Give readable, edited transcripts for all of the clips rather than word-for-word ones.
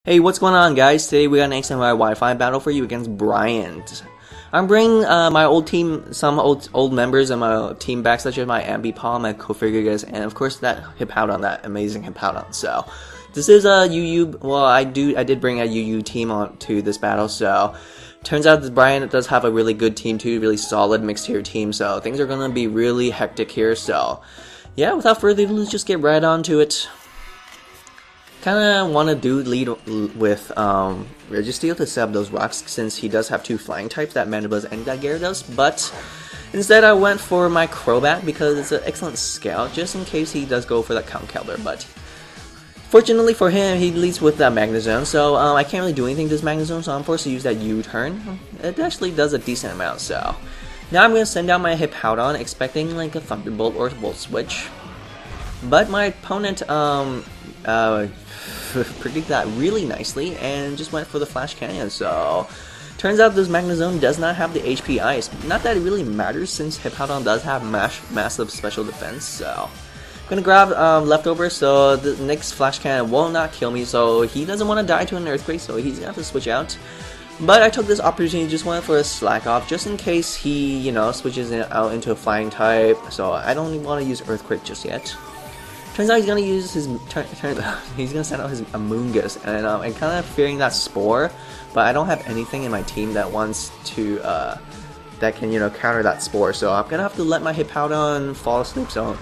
Hey, what's going on, guys? Today we got an XMY Wi-Fi battle for you against Bryant. I'm bringing my old team, some old members of my team back, such as my Ambipom, my Cofagrigus, and of course that Hippowdon, that amazing Hippowdon. So this is a UU. Well, I did bring a UU team on to this battle. So turns out that Bryant does have a really good team too, really solid mixed tier team. So things are gonna be really hectic here. So yeah, without further ado, let's just get right on to it. Kinda wanna lead with Registeel to set up those rocks, since he does have two flying types, that Mandibuzz and that Gyarados, but instead I went for my Crobat because it's an excellent scout, just in case he does go for that Conkeldurr. But fortunately for him, he leads with that Magnezone, so I can't really do anything to this Magnezone, so I'm forced to use that U-turn. It actually does a decent amount, so now I'm gonna send out my Hippowdon, expecting like a Thunderbolt or Volt Switch. But my opponent predicted that really nicely and just went for the Flash Canyon. So turns out this Magnezone does not have the HP Ice. Not that it really matters, since Hippowdon does have massive special defense. So I'm gonna grab leftovers, so the next Flash Cannon will not kill me. So he doesn't want to die to an Earthquake, so he's gonna have to switch out. But I took this opportunity, just went for a Slack Off, just in case he, you know, switches out into a Flying type. So I don't even want to use Earthquake just yet. Turns out he's gonna use his he's gonna send out his Amoongguss, and I'm kind of fearing that Spore, but I don't have anything in my team that wants to that can, you know, counter that Spore. So I'm gonna have to let my Hippowdon fall asleep. So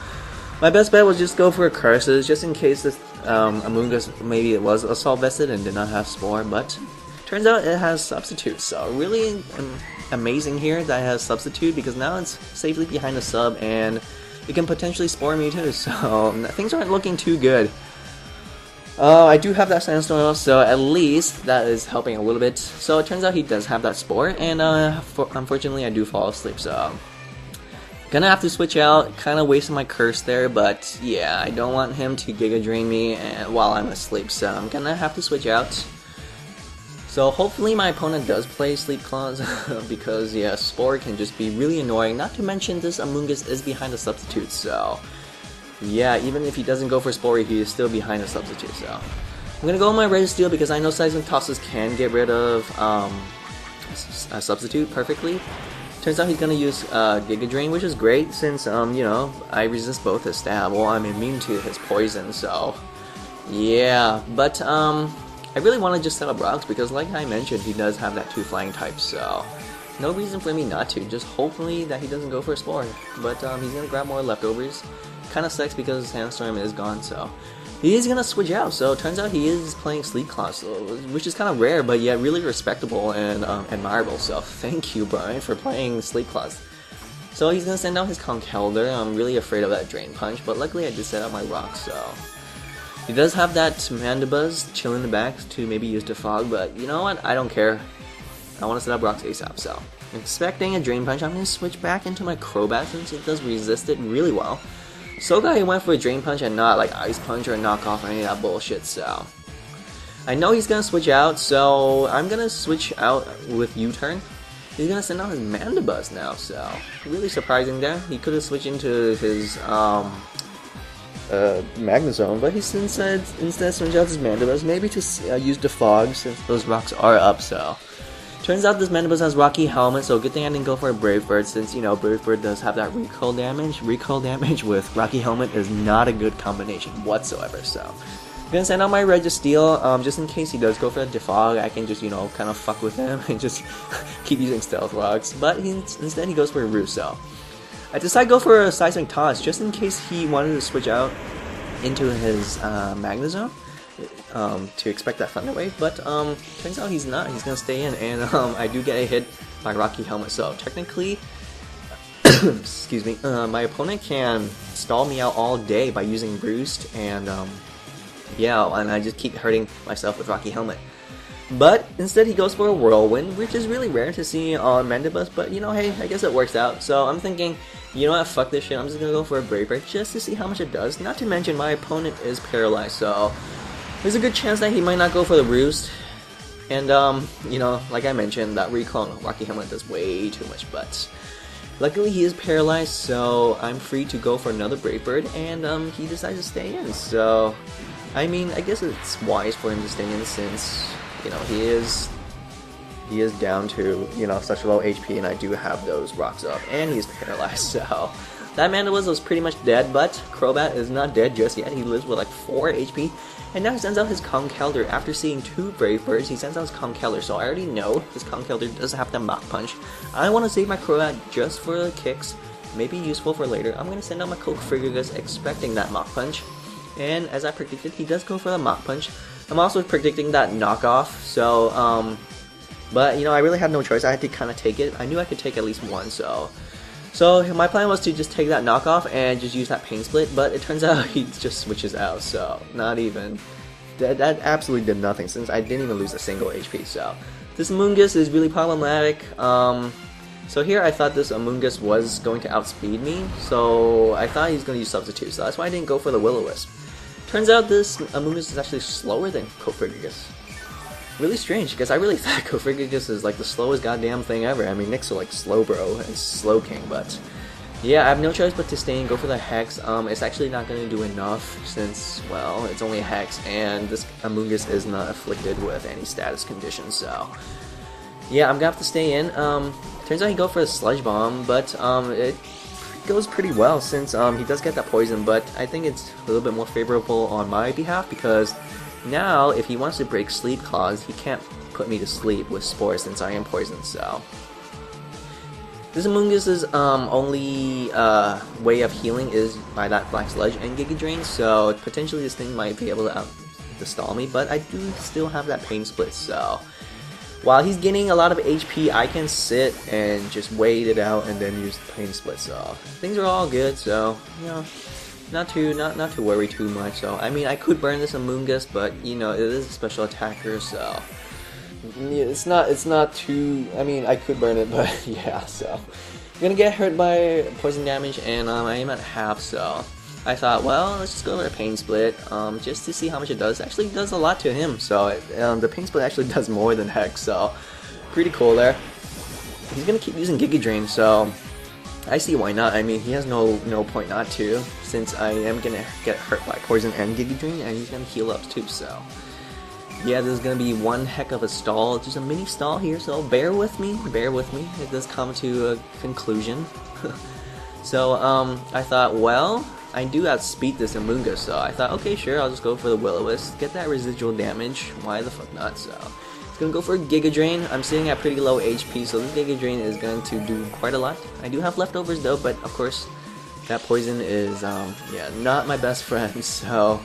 my best bet was just go for a Curses, just in case this Amoongguss maybe it was Assault Vested and did not have Spore, but turns out it has Substitute. So really amazing here that it has Substitute, because now it's safely behind the sub and it can potentially Spore me too, so things aren't looking too good. I do have that Sandstorm, so at least that is helping a little bit. So it turns out he does have that Spore, and unfortunately I do fall asleep, so gonna have to switch out. Kinda wasting my curse there, but yeah, I don't want him to Giga Drain me while I'm asleep, so I'm gonna have to switch out. So hopefully my opponent does play Sleep Claws, because yeah, Spore can just be really annoying. Not to mention this Amoongguss is behind the Substitute, so yeah, even if he doesn't go for Spore, he is still behind the Substitute. So I'm gonna go with my Registeel, because I know Seismic Tosses can get rid of a Substitute perfectly. Turns out he's gonna use Giga Drain, which is great, since you know, I resist both his stab. Well, I'm immune to his poison, so yeah. But I really want to just set up rocks, because like I mentioned, he does have that two flying types, so no reason for me not to. Just hopefully that he doesn't go for a Spore. But he's gonna grab more leftovers. Kinda sucks because Sandstorm is gone, so he is gonna switch out. So it turns out he is playing Sleep Claws, so, which is kind of rare, but yet really respectable and admirable. So thank you, Bryant, for playing Sleep Claws. So he's gonna send out his Conkeldurr. I'm really afraid of that Drain Punch, but luckily I did set up my rocks, so he does have that Mandibuzz chill in the back to maybe use Defog, but you know what? I don't care. I want to set up rocks ASAP, so expecting a Drain Punch, I'm going to switch back into my Crobat, since it does resist it really well. So glad he went for a Drain Punch and not like Ice Punch or Knock Off or any of that bullshit, so I know he's going to switch out, so I'm going to switch out with U-turn. He's going to send out his Mandibuzz now, so really surprising there. He could have switched into his Magnezone, but he instead switched out his Mandibuzz, maybe to use Defog, since those rocks are up. So turns out this Mandibuzz has Rocky Helmet, so good thing I didn't go for a Brave Bird, since you know Brave Bird does have that recoil damage. Recoil damage with Rocky Helmet is not a good combination whatsoever. So I'm gonna send out my Registeel, just in case he does go for a Defog. I can just, you know, kind of fuck with him and just keep using Stealth Rocks. But instead he goes for a Roost, so I decided to go for a Seismic Toss, just in case he wanted to switch out into his Magnezone to expect that Thunder Wave, but turns out he's not. He's gonna stay in, and I do get a hit by Rocky Helmet, so technically excuse me, my opponent can stall me out all day by using Boost, and yeah, and I just keep hurting myself with Rocky Helmet. But instead he goes for a Whirlwind, which is really rare to see on Mandibuzz, but you know, hey, I guess it works out. So I'm thinking, you know what, fuck this shit, I'm just gonna go for a Brave Bird just to see how much it does. Not to mention my opponent is paralyzed, so there's a good chance that he might not go for the Roost. And you know, like I mentioned, that recoil on Rocky Helmet does way too much, but luckily he is paralyzed, so I'm free to go for another Brave Bird, and he decides to stay in. So I mean, I guess it's wise for him to stay in since, you know, he is down to, you know, such low HP, and I do have those rocks up, and he's paralyzed, so that Mandibuzz was pretty much dead. But Crobat is not dead just yet. He lives with like 4 HP, and now he sends out his Conkeldurr. After seeing 2 Brave Birds, he sends out his Conkeldurr, so I already know his Conkeldurr does have the Mach Punch. I want to save my Crobat just for the kicks, maybe useful for later. I'm going to send out my Cofagrigus expecting that Mach Punch, and as I predicted, he does go for the Mach Punch. I'm also predicting that knockoff, so but you know, I really had no choice. I had to kind of take it. I knew I could take at least one, so my plan was to just take that knockoff and just use that Pain Split, but it turns out he just switches out, so not even. That absolutely did nothing since I didn't even lose a single HP, so this Amoongguss is really problematic. So here I thought this Amoongguss was going to outspeed me, so I thought he was going to use Substitute, so that's why I didn't go for the Will-O-Wisp. Turns out this Amoongguss is actually slower than Cofagrigus. Really strange, because I really thought Cofagrigus is like the slowest goddamn thing ever. I mean, Nick's like Slowbro and Slowking, but yeah, I have no choice but to stay and go for the Hex. It's actually not going to do enough since, well, it's only a Hex, and this Amoongguss is not afflicted with any status conditions, so yeah, I'm gonna have to stay in. Turns out he go for a Sludge Bomb, but it goes pretty well since he does get that poison, but I think it's a little bit more favorable on my behalf because now if he wants to break Sleep Claws, he can't put me to sleep with Spores since I am poisoned, so this Amoongguss's only way of healing is by that Black Sludge and Giga Drain, so potentially this thing might be able to stall me, but I do still have that Pain Split, so while he's getting a lot of HP, I can sit and just wait it out and then use the Pain Split, so things are all good, so, you know, not to worry too much. So I mean, I could burn this Amoongguss, but you know, it is a special attacker, so it's not too, I mean, I could burn it, but yeah, so I'm gonna get hurt by poison damage, and I am at half, so I thought, well, let's just go for a Pain Split, just to see how much it does. Actually, it does a lot to him, so the Pain Split actually does more than Hex, so pretty cool there. He's gonna keep using Giga Drain, so I see why not. I mean, he has no point not to, since I am gonna get hurt by poison and Giga Drain, and he's gonna heal up too, so yeah, this is gonna be one heck of a stall. Just a mini stall here, so bear with me, it does come to a conclusion. So I thought, well, I do outspeed this Amoongguss, so I thought, okay, sure, I'll just go for the Will-O-Wisp, get that residual damage, why the fuck not, so it's gonna go for a Giga Drain. I'm sitting at pretty low HP, so this Giga Drain is going to do quite a lot. I do have leftovers though, but of course, that poison is, yeah, not my best friend, so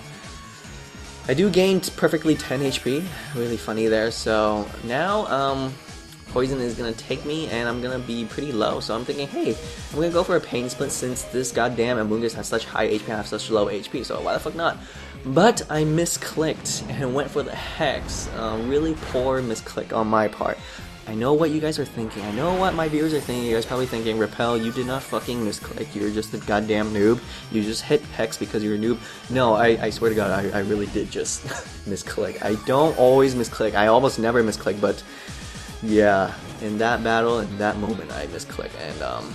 I do gain perfectly 10 HP, really funny there, so now, poison is gonna take me, and I'm gonna be pretty low, so I'm thinking, hey, I'm gonna go for a Pain Split since this goddamn Amoongguss has such high HP, I have such low HP, so why the fuck not? But I misclicked and went for the Hex. Really poor misclick on my part. I know what you guys are thinking, I know what my viewers are thinking. You guys are probably thinking, Repel, you did not fucking misclick, you're just a goddamn noob, you just hit Hex because you're a noob. No, I swear to god, I really did just misclick. I don't always misclick, I almost never misclick, but yeah, in that battle, in that moment, I misclick, and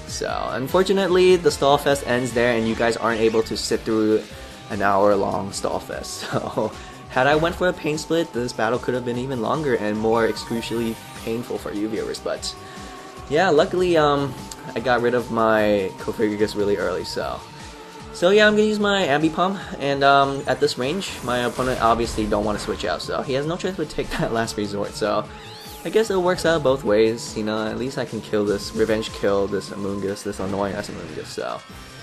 so unfortunately, the stall fest ends there, and you guys aren't able to sit through an hour-long stall fest. So had I went for a Pain Split, this battle could have been even longer and more excruciatingly painful for you viewers. But yeah, luckily, I got rid of my Cofagrigus really early. So yeah, I'm gonna use my Ambipom, and at this range, my opponent obviously don't want to switch out, so he has no choice but to take that last resort. So I guess it works out both ways, you know, at least I can kill this, revenge kill this Amoongguss, this annoying ass Amoongguss, so.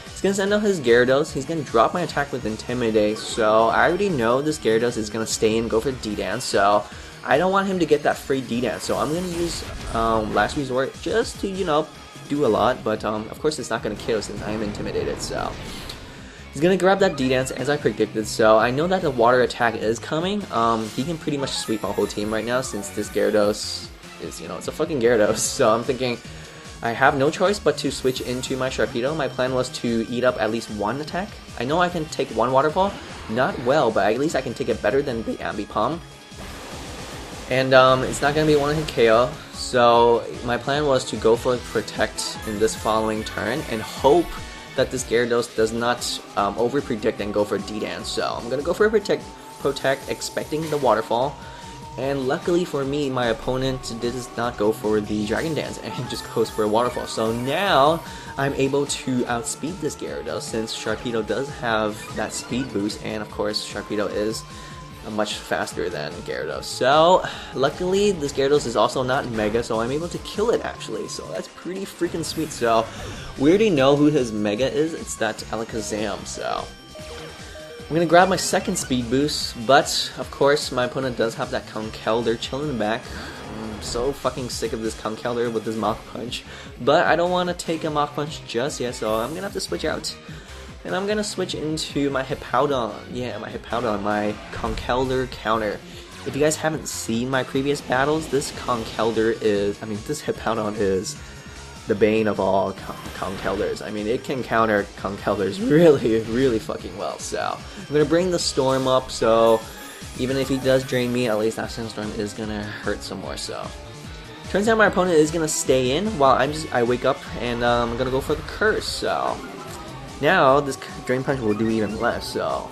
He's gonna send out his Gyarados, he's gonna drop my attack with Intimidate, so I already know this Gyarados is gonna stay and go for D-Dance, so I don't want him to get that free D-Dance, so I'm gonna use Last Resort just to, you know, do a lot, but of course it's not gonna kill since I am intimidated, so. He's gonna grab that D-Dance as I predicted, so I know that the water attack is coming. He can pretty much sweep my whole team right now since this Gyarados is, you know, it's a fucking Gyarados. So I'm thinking I have no choice but to switch into my Sharpedo. My plan was to eat up at least one attack. I know I can take one Waterfall, not well, but at least I can take it better than the Ambipom. And it's not gonna be one-hit KO. So my plan was to go for Protect in this following turn and hope that this Gyarados does not over predict and go for D-Dance. So I'm gonna go for a protect, expecting the waterfall. And luckily for me, my opponent does not go for the Dragon Dance and just goes for a Waterfall. So now I'm able to outspeed this Gyarados since Sharpedo does have that speed boost, and of course Sharpedo is much faster than Gyarados. So luckily this Gyarados is also not Mega, so I'm able to kill it actually. So that's pretty freaking sweet. So we already know who his Mega is. It's that Alakazam. So I'm gonna grab my second speed boost, but of course my opponent does have that Conkeldurr chilling in the back. I'm so fucking sick of this Conkeldurr with this Mach Punch, but I don't want to take a Mach Punch just yet, so I'm gonna have to switch out. And I'm gonna switch into my Hippowdon. Yeah, my Hippowdon, my Conkeldurr counter. If you guys haven't seen my previous battles, this Conkeldurr is, this Hippowdon is the bane of all Conkeldurrs. I mean, it can counter Conkeldurrs really fucking well. So I'm gonna bring the Storm up, so even if he does drain me, at least that Sandstorm is gonna hurt some more. So turns out my opponent is gonna stay in while I wake up, and I'm gonna go for the Curse. So now this Drain Punch will do even less. So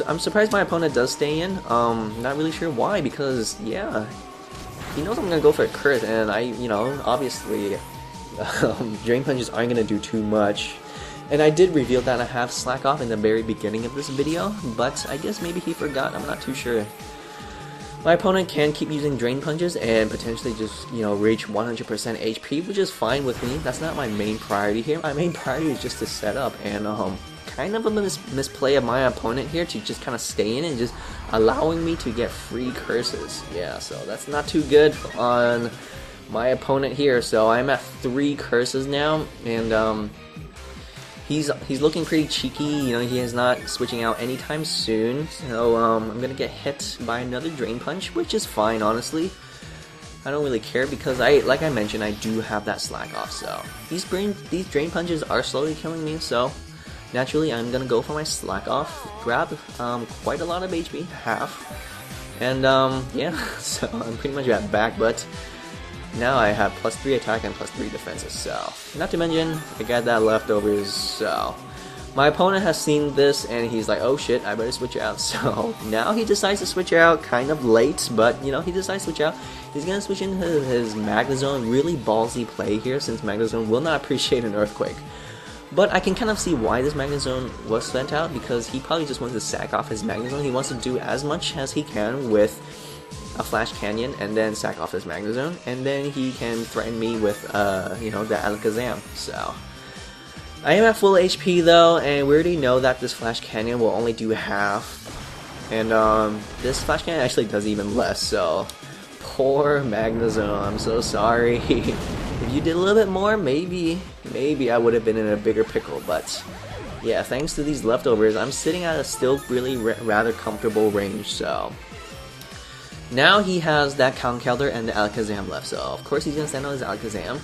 I'm surprised my opponent does stay in. Not really sure why, because yeah, he knows I'm gonna go for a Curse, and obviously Drain Punches aren't going to do too much. And I did reveal that I have Slack Off in the very beginning of this video, but I guess maybe he forgot, I'm not too sure. My opponent can keep using Drain Punches and potentially just, reach 100% HP, which is fine with me. That's not my main priority here. My main priority is just to set up, and kind of a misplay of my opponent here to just kind of stay in and just allowing me to get free curses. Yeah, so that's not too good on my opponent here. So I'm at 3 curses now, and he's looking pretty cheeky. He is not switching out anytime soon. So I'm gonna get hit by another Drain Punch, which is fine, honestly. I don't really care because like I mentioned, I do have that Slack Off. So these Drain Punches are slowly killing me. So naturally, I'm gonna go for my Slack Off, grab quite a lot of HP, half, and yeah. So I'm pretty much at back, but now I have +3 attack and +3 defenses, so not to mention I got that leftovers. So my opponent has seen this and he's like, oh shit, I better switch out. So now he decides to switch out kind of late, but he decides to switch out. He's gonna switch into his Magnezone. Really ballsy play here, since Magnezone will not appreciate an Earthquake. But I can kind of see why this Magnezone was sent out, because he probably just wants to sack off his Magnezone. He wants to do as much as he can with a Flash Canyon and then sack off his Magnezone, and then he can threaten me with the Alakazam. So I am at full HP though, and we already know that this Flash Canyon will only do half, and this Flash Canyon actually does even less. So poor Magnezone, I'm so sorry. If you did a little bit more, maybe I would have been in a bigger pickle. But yeah, thanks to these leftovers, I'm sitting at a still really rather comfortable range. So now he has that Conkeldurr and the Alakazam left, so of course he's gonna send out his Alakazam.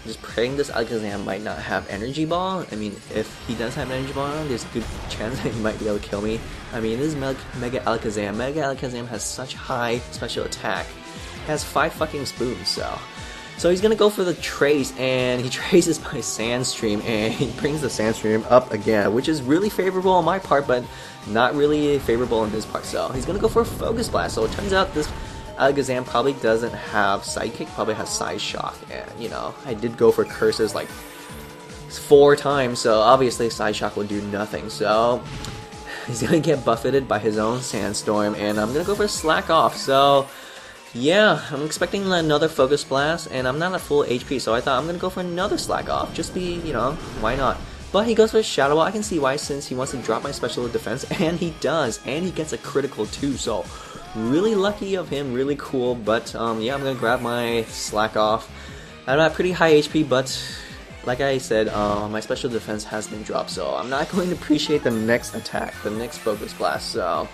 Just praying this Alakazam might not have Energy Ball. I mean, if he does have Energy Ball, there's a good chance that he might be able to kill me. I mean, this is Mega Alakazam. Mega Alakazam has such high special attack. It has 5 fucking spoons, so he's gonna go for the Trace, and he traces my Sandstream, and he brings the Sandstream up again, which is really favorable on my part, but not really favorable on his part. So he's gonna go for a Focus Blast. So it turns out this Alakazam probably doesn't have Sidekick, probably has Side Shock, and I did go for curses like 4 times, so obviously Side Shock will do nothing. So he's gonna get buffeted by his own Sandstorm, and I'm gonna go for Slack Off. So yeah, I'm expecting another Focus Blast, and I'm not at full HP, so I thought I'm gonna go for another Slack Off. Just be, why not? But he goes for a Shadow Ball. I can see why, since he wants to drop my special defense, and he does, and he gets a critical too. So really lucky of him, really cool. But yeah, I'm gonna grab my Slack Off. I'm at pretty high HP, but like I said, my special defense has been dropped, so I'm not going to appreciate the next attack, the next Focus Blast. So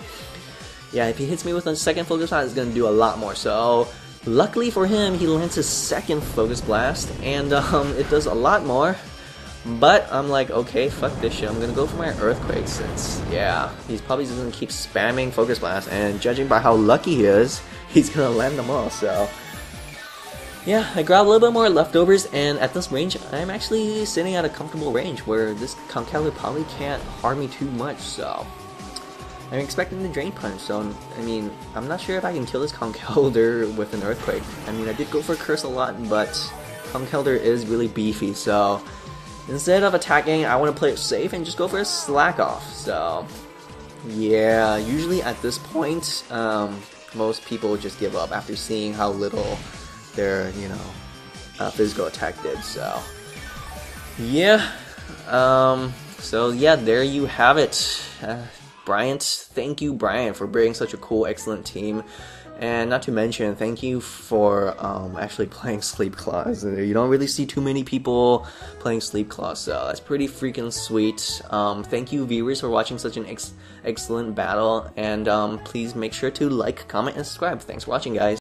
yeah, if he hits me with a second Focus Blast, it's gonna do a lot more. So luckily for him, he lands his second Focus Blast, and it does a lot more. But I'm like, okay, fuck this shit. I'm gonna go for my Earthquake, since yeah, he's probably just gonna keep spamming Focus Blast, and judging by how lucky he is, he's gonna land them all. So yeah, I grabbed a little bit more leftovers, and at this range, I'm actually sitting at a comfortable range where this Conkeldurr probably can't harm me too much, so I'm expecting the Drain Punch, so I mean, I'm not sure if I can kill this Conkeldurr with an Earthquake. I mean, I did go for Curse a lot, but Conkeldurr is really beefy, so instead of attacking, I want to play it safe and just go for a Slack Off, so yeah, usually at this point, most people just give up after seeing how little their, you know, physical attack did, so yeah, there you have it. Bryant, thank you, Bryant, for bringing such a cool, excellent team, and not to mention, thank you for actually playing Sleep Claws. You don't really see too many people playing Sleep Claws, so that's pretty freaking sweet. Thank you, viewers, for watching such an excellent battle, and please make sure to like, comment, and subscribe. Thanks for watching, guys.